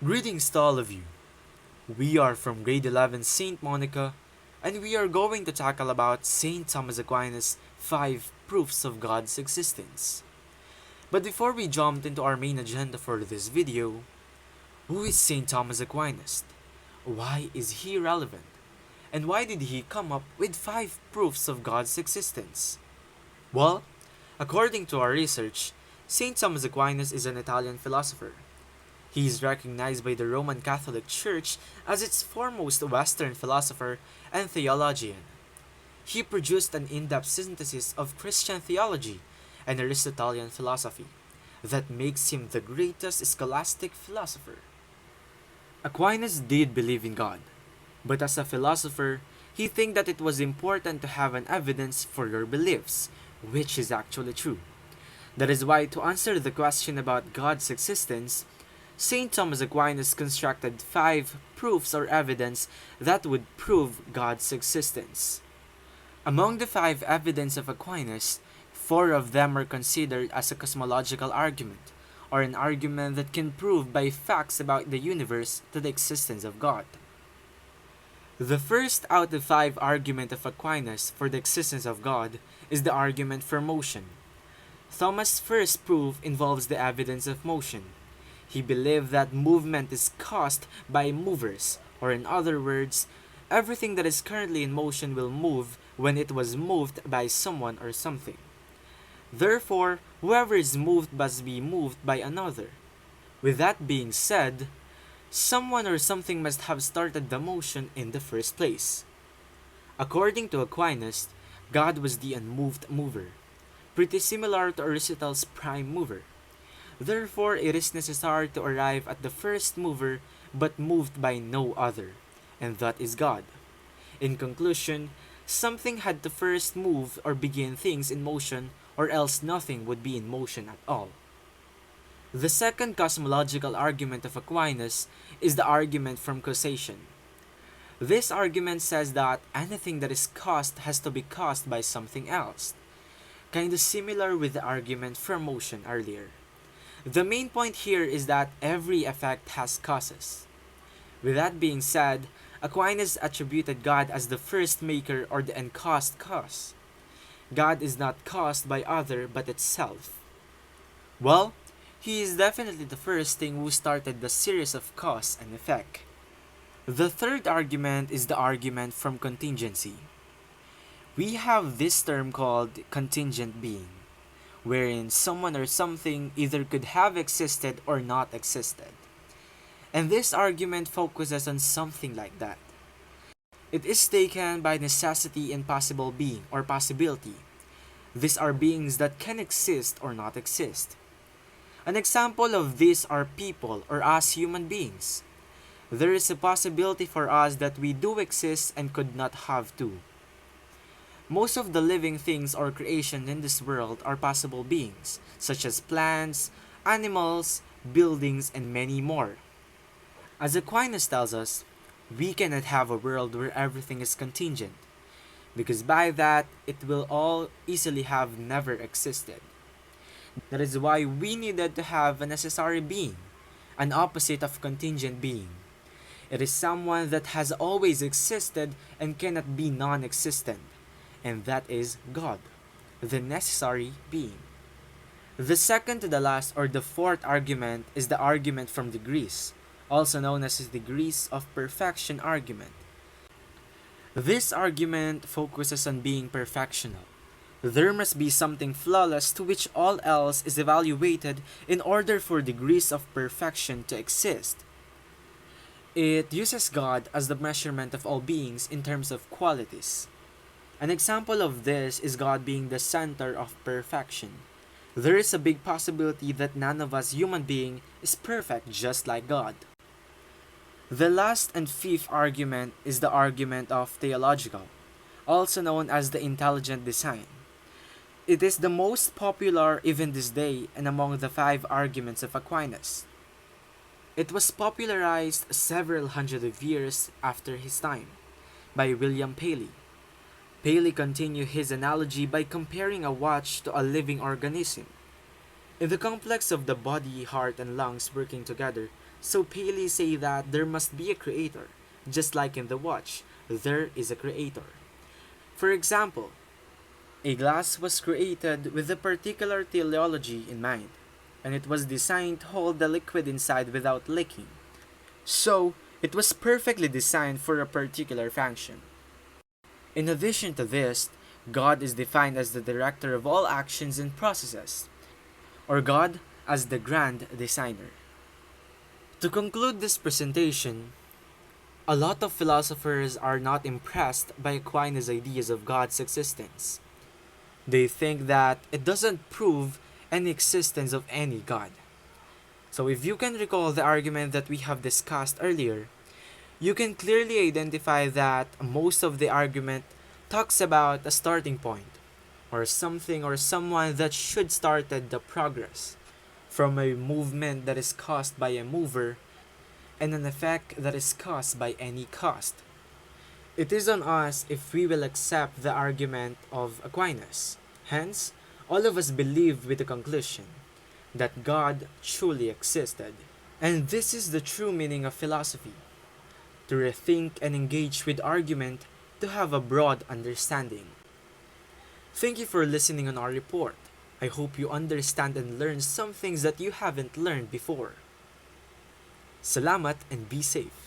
Greetings to all of you. We are from grade 11 St. Monica, and we are going to tackle about St. Thomas Aquinas' 5 proofs of God's existence. But before we jump into our main agenda for this video, who is St. Thomas Aquinas? Why is he relevant? And why did he come up with 5 proofs of God's existence? Well, according to our research, St. Thomas Aquinas is an Italian philosopher. He is recognized by the Roman Catholic Church as its foremost Western philosopher and theologian. He produced an in-depth synthesis of Christian theology and Aristotelian philosophy that makes him the greatest scholastic philosopher. Aquinas did believe in God, but as a philosopher, he think that it was important to have an evidence for your beliefs, which is actually true. That is why, to answer the question about God's existence, St. Thomas Aquinas constructed 5 proofs or evidence that would prove God's existence. Among the 5 evidence of Aquinas, 4 of them are considered as a cosmological argument, or an argument that can prove by facts about the universe to the existence of God. The first out of 5 argument of Aquinas for the existence of God is the argument for motion. Thomas' first proof involves the evidence of motion. He believed that movement is caused by movers, or in other words, everything that is currently in motion will move when it was moved by someone or something. Therefore, whoever is moved must be moved by another. With that being said, someone or something must have started the motion in the first place. According to Aquinas, God was the unmoved mover, pretty similar to Aristotle's prime mover. Therefore, it is necessary to arrive at the first mover but moved by no other, and that is God. In conclusion, something had to first move or begin things in motion, or else nothing would be in motion at all. The second cosmological argument of Aquinas is the argument from causation. This argument says that anything that is caused has to be caused by something else, kinda similar with the argument from motion earlier. The main point here is that every effect has causes. With that being said, Aquinas attributed God as the first maker or the uncaused cause. God is not caused by other but itself. Well, he is definitely the first thing who started the series of cause and effect. The third argument is the argument from contingency. We have this term called contingent being, wherein someone or something either could have existed or not existed. And this argument focuses on something like that. It is taken by necessity and possible being or possibility. These are beings that can exist or not exist. An example of this are people or us human beings. There is a possibility for us that we do exist and could not have to. Most of the living things or creation in this world are possible beings, such as plants, animals, buildings, and many more. As Aquinas tells us, we cannot have a world where everything is contingent, because by that, it will all easily have never existed. That is why we needed to have a necessary being, an opposite of contingent being. It is someone that has always existed and cannot be non-existent, and that is God, the necessary being. The second to the last or the fourth argument is the argument from degrees, also known as the degrees of perfection argument. This argument focuses on being perfectional. There must be something flawless to which all else is evaluated in order for degrees of perfection to exist. It uses God as the measurement of all beings in terms of qualities. An example of this is God being the center of perfection. There is a big possibility that none of us human being is perfect just like God. The last and fifth argument is the argument of theological, also known as the intelligent design. It is the most popular even this day and among the 5 arguments of Aquinas. It was popularized several hundred of years after his time by William Paley. Paley continued his analogy by comparing a watch to a living organism. In the complex of the body, heart, and lungs working together, so Paley say that there must be a creator, just like in the watch, there is a creator. For example, a glass was created with a particular teleology in mind, and it was designed to hold the liquid inside without leaking. So, it was perfectly designed for a particular function. In addition to this, God is defined as the director of all actions and processes, or God as the grand designer. To conclude this presentation, a lot of philosophers are not impressed by Aquinas' ideas of God's existence. They think that it doesn't prove any existence of any God. So if you can recall the argument that we have discussed earlier, you can clearly identify that most of the argument talks about a starting point, or something or someone that should started the progress from a movement that is caused by a mover and an effect that is caused by any cost. It is on us if we will accept the argument of Aquinas. Hence, all of us believe with the conclusion that God truly existed. And this is the true meaning of philosophy: to rethink and engage with argument to have a broad understanding. Thank you for listening on our report. I hope you understand and learn some things that you haven't learned before. Salamat and be safe.